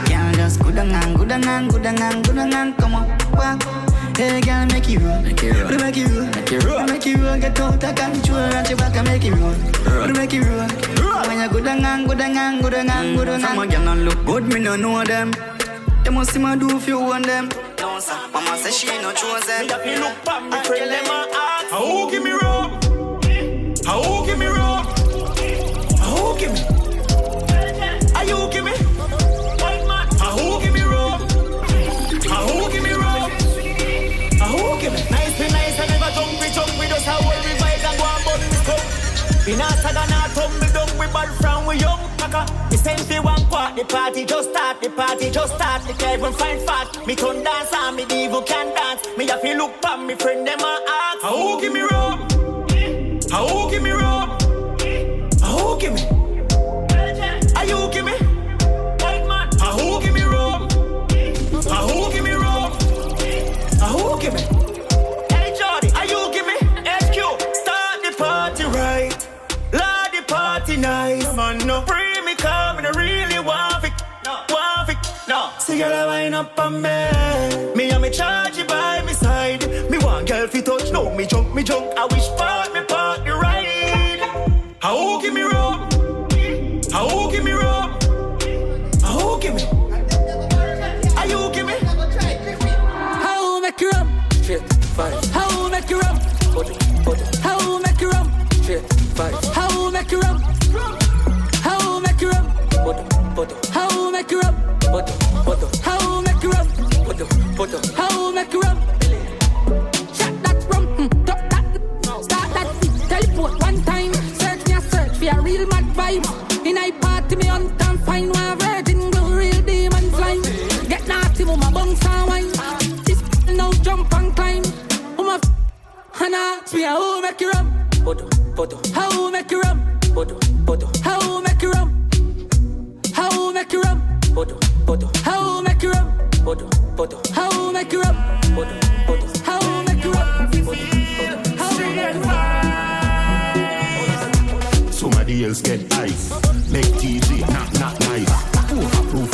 Girl, just good on, come up back. Hey girl, make it roll, get out of control, and she back and make it roll. When you good on. Some a girl look good, me no know them. They must see me do if you want them. Mama say she no chosen. Me look back, me friend them a ask. How give me rope? How give me rope? How give me? Are you give me? How give me rope? How give me rope? How give me? Nice, I never jump, we just how well we vibes and go and bust this cup. We not sad and not tumble down, we bad from we young kaka. We send for one part, the party just start. The Kevin find fat. Me turn dance and me divo can dance. Me have to look back, me friend them a ask. How give me rope? How give me rope? How give me? Are you give me? How give me rope? How give me rope? How give me? Hey Jordy, are you give me? HQ, start the party right. Lord the party nice. Man, no free me come, I really want it. No. See girl, wind up on me. Me and me charge it by my side. Me want girl fi touch, no me junk. I wish part the ride. How give me rope? How give me rope? How give me? Are you give me? How make you up? Straight five. How make you up? How make you up? Straight five. How make you up? How make you up? How make you up? How make you up? How make you up? Shut that rum, top that, start that, teleport one time. Search for a real mad vibe. In a party me on time, find one virgin glow, real demon flying. Get nasty with my bunks and wine. This now jump and climb. And ask me how make you up? How make you up? How make you up? How make you up? How make you up? How make you up? How make you up? Somebody else get ice. Make TJ not nice. Proof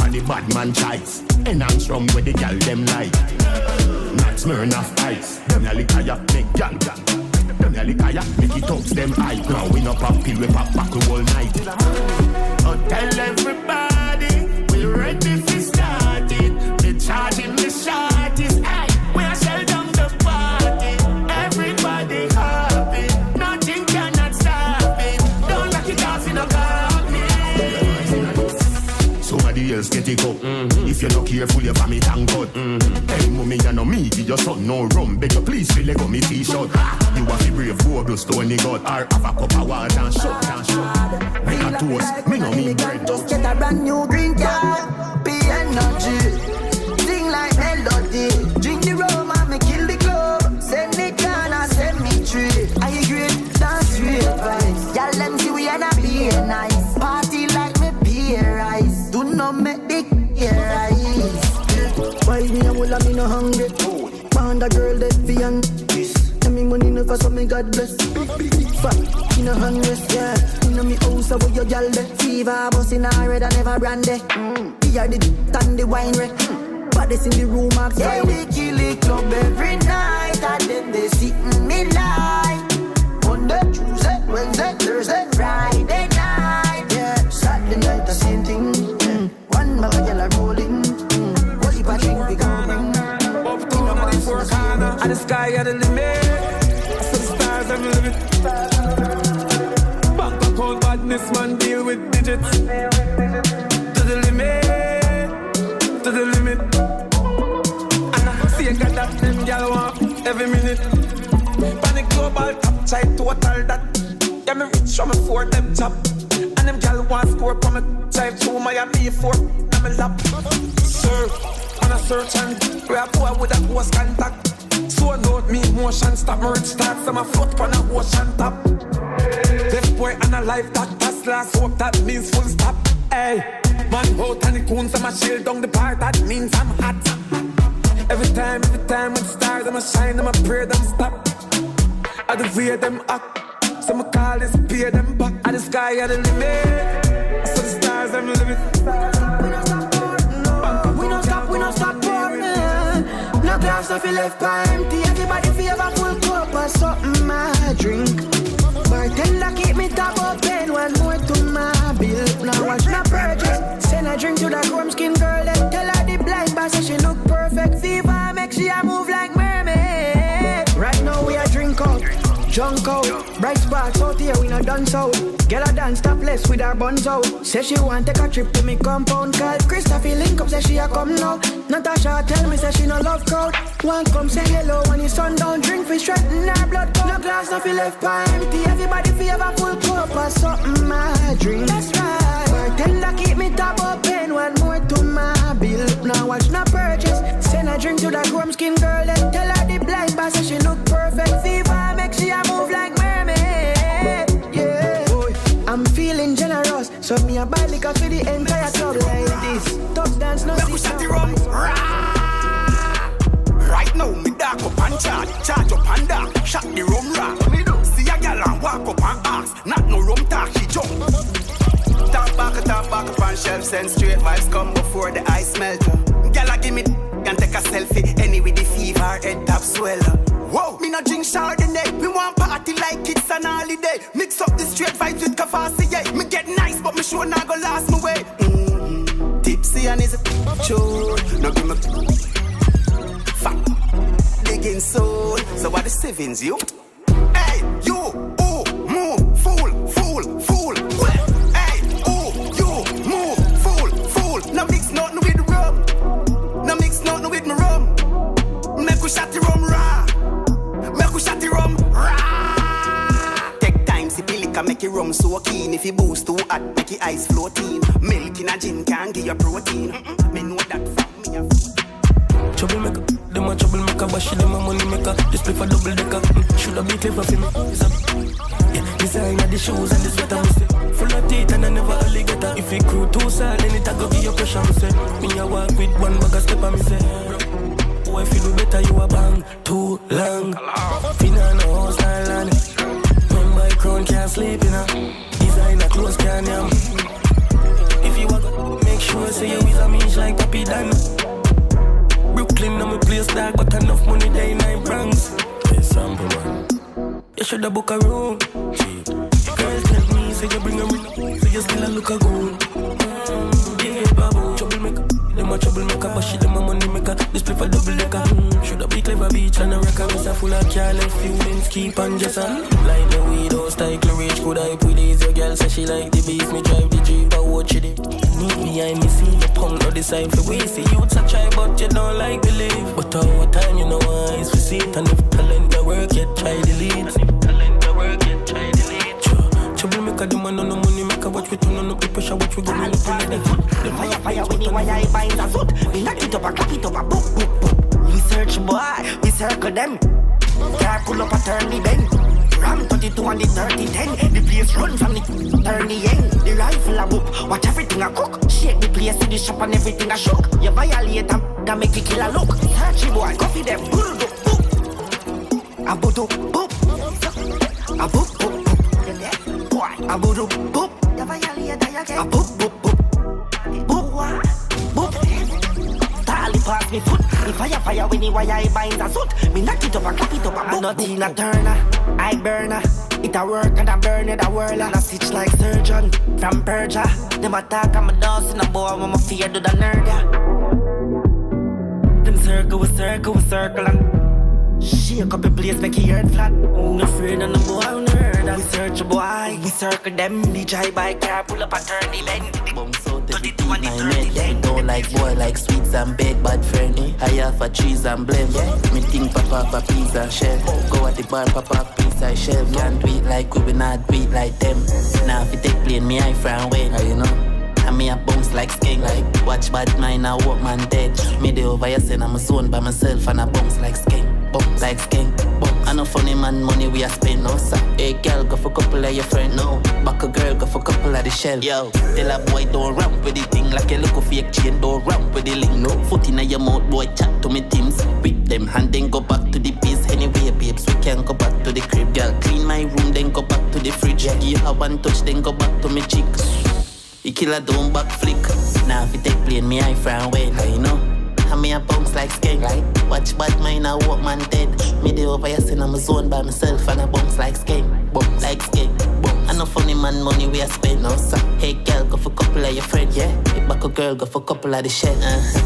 where the gal them like. Not Smirnoff Ice. Them ya liquor ya make gal. Them ya liquor ya make it touch them eye. Now we no pop pill, we pop back all night. Oh, tell everybody we're ready to start it. We're charging the shortest eye. We are shell down the party. Everybody happy. Nothing cannot stop it. Don't lock it off in a copy. Somebody else get it up. If you're not careful, you vomit and cut. Hey, mommy, you know me, give your son no rum. Beg you please feel like me t-shirt. You have to brave, go up, stone God. Or have a cup of water and shut. Make a toast, me no mean bread. Just get a brand new green card. Be energy. Sing like melody. Drink the rum and me kill the club. Send me down and send me tree. I agree, dance real vibes. Y'all them see we ain't be nice. Party like me beer rice. Do not make the beer rice. Why me a mula me no hungry. Found a girl that fi young. Tell me money no for so me God bless. Fat, me no hungry, yeah. Inna me house where your gal de. Fever bust in a red and never brandy. Here the and the wine red. Bodies in the room ask yeah, we kill the club every night. And then they sit in me line. Monday, Tuesday, Wednesday, Thursday, Friday night. Yeah, Saturday night the same thing. One bag of gal are rolling. What if I drink we gon' bring? Up to the four corner. And the sky at the limit. So the stars I'm living. Bank account badness man deal with digits. To the limit. To the limit. And I see I got that them gal want every minute. Panic global top chai total that. Yeah me rich from a 4 them chop. And them gal want score from a drive to Miami 4. I'm a lap. Serve on a search and where I go with a host contact. So note me motion stop me rich start. So my float on a ocean top. Left boy and a life that pass last hope that means full stop. Hey, man out and the coons and my shield down the part that means I'm hot. Every time when the stars I'm a shine, I'm a pray them stop. I the way them act, so my call is pay them back. At the sky at the limit, so the stars I'm living. We don't stop pouring, no. We don't stop pouring. No glass of left by empty. Everybody feel a full cup or something I drink. Bartender keep me top open. One more to my bill. Now watch my purchase. Send a drink to that chrome skin girl. Then tell her the blind boss so she look perfect. Fever make she a move like mermaid. Right now we a drink out, junk out. Bright spots out here we no done so. Get her dance topless with her buns out. Say she want take a trip to me compound. Call Christopher link up say she a come now. Natasha tell me say she no love crowd. One come say hello when the sun down. Drink fi straighten her blood count. No glass no fi left by empty. Everybody fi have a full cup or something I drink. That's right. Bartender keep me top open. One more to my bill. Now watch no purchase. Send a drink to that chrome skin girl. Then tell her the blind boss so she look perfect. Fever make she a move like mermaid. Yeah. Boy, I'm feeling generous. So me a buy liquor for the entire club like this. Top dance no see no. Right now, me dark up and charge up and down, shot the rum rock. Me do see a gal and walk up and ask, not no rum talk, she jump. Top back up and shelf, send straight vibes come before the ice melt. Gal a give me and take a selfie, anyway the fever head top swell. Whoa, me no drink Chardonnay, me want party like it's an holiday. Mix up the straight vibes with Kavasi, yeah. Me get nice, but me sure not go last my way. Tipsy and is a true, no give me fat, digging soul. So what the sevens, you? Hey, you, ooh, move, fool. Hey, ooh, you, move, fool. Now mix nothing with the rum. Now mix nothing with my rum. Make we shot the rum raw. Make we shot the rum raw. Take time, sip liquor, make it rum so keen. If you boost too hot, make it ice floating. Milk in a gin can give you protein. Me know that from me a troublemaker, them a troublemaker, but she them a money maker. This play for double decker. Shoulda be clever for me. Yeah, design of the shoes and the sweater. Me say full of teeth and I never alligator. If you crew too sad, then it a go give you pressure. Me say me a walk with one bag of Skippa. Me say boy, if you do better, you a bang too long. Finna no house island. When my crown can't sleep in a designer clothes can't yam. If you a go, make sure say you is a minch like Papi Dan. dog, but enough money there in nine Bronx. Hey, sample man. You shoulda book a room. Cheap. Girls tell me, say you bring a ring, so you still a look a goon. Yeah, babu, troublemaker. Them a troublemaker, but she them a money maker. This play for double decker. Shoulda be clever beach and a record. Miss a full of car, left feelings, keep on just on. Like the weed, house, style, rage, could I put these? Your girl say she like the beef, me drive the Jeep, I watch it. Meet behind me, see the punk, no decide for we. See you to try, but you don't like believe. But all the time, you know eyes for see it. And if talent the work, you try the lead. Troublemaker, the man on the money maker. Watch we turn on up the pressure, watch we go in the Fire, when the wire binds a foot. We knock it up, a clap it up, a boop, boop, boop. We search boy, we circle them. Car pull up a turn the bend. Ram 32 and the 30-10. The place run from the turn the end. The rifle a whoop, watch everything a cook. Shake the place to the shop and everything a shook. You violate them, that make you kill a look. Search boy, coffee them, boop, boop, boop. A boop, boop, boop. A boop, boop, boop. A boop, boop, boop. You violate that again. A boop, boop, boop. Boop, boop. Tally pass me foot. The fire when the wire binds a suit. Me knock it up and clap it up and boop. I'm not in a turner, I burner. It a work and I burn it a whirl and I stitch like surgeon from Persia. Them attack and my dance in a boy when my fear do the nerd, yeah. Them circle and shake up the place, make it heard flat. I'm afraid of the boy on the herd. We search a boy, we circle them. The drive by car, pull up and turn the bend. Bum so the beat I met. Me don't like boy like sweets and bake bad friend. I have a cheese and blame. Me think papa for pizza and shell. Go at the bar, papa pizza shell. Can't do it like we not do it like them. Now if you take plane, me I from way. You know. And me a bounce like skink. Like watch bad mind and walk man dead. Me the over here saying I'm a zone by myself and I bounce like skink. Bounce like skink. I know funny man money we a spend, no sir. Hey girl, go for couple of your friend, no. Back a girl, go for couple of the shell. Yo, tell a boy don't ramp with the thing. Like a look of fake chain, don't ramp with the link. No foot in your mouth, boy, chat to me teams. With them hand, then go back to the base. Anyway, babes, we can go back to the crib. Girl, clean my room, then go back to the fridge. Give you a one touch, then go back to me cheek. You killer don't back flick. Now if you take plane, me I frown way, you know. And me a bounce like skink, right? Watch bad mind and walk man dead. Me the over here saying I'm a zone by myself and I bounce like skink, bounce like skink. I know funny man money we a spend, no sir. Hey girl, go for couple of your friend, yeah. Hey back a girl, go for couple of the shell.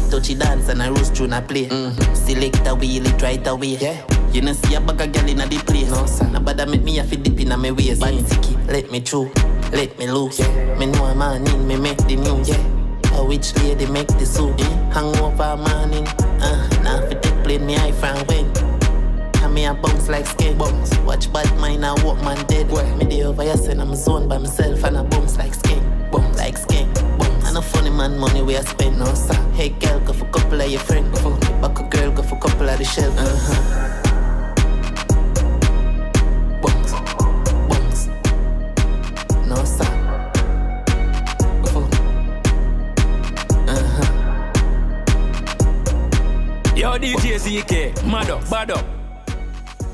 Touchy dance and a roast tune I play. Select a wheel, it right away, yeah. You know see a bag of girl in a the place, no sir. Nobody make me a fit dip in a me waist. Masicka, let me through, let me loose. Yeah. Me know a man in me make the news, yeah. A which lady make the soup, hang over morning. Now if you take plane, me I from when. And me a bounce like skate. Bounce. Watch bad mind and walk man dead. Me the over here saying I'm a zone by myself and I bounce like skate. Bounce like skate. Bounce. I know funny man money we a spend, no sir. Hey girl, go for couple of your friend. Back a girl, go for couple of the shell. Bounce. Bounce. No sir. Yo, DJ ZK, mad up, bad up.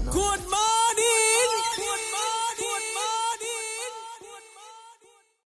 Good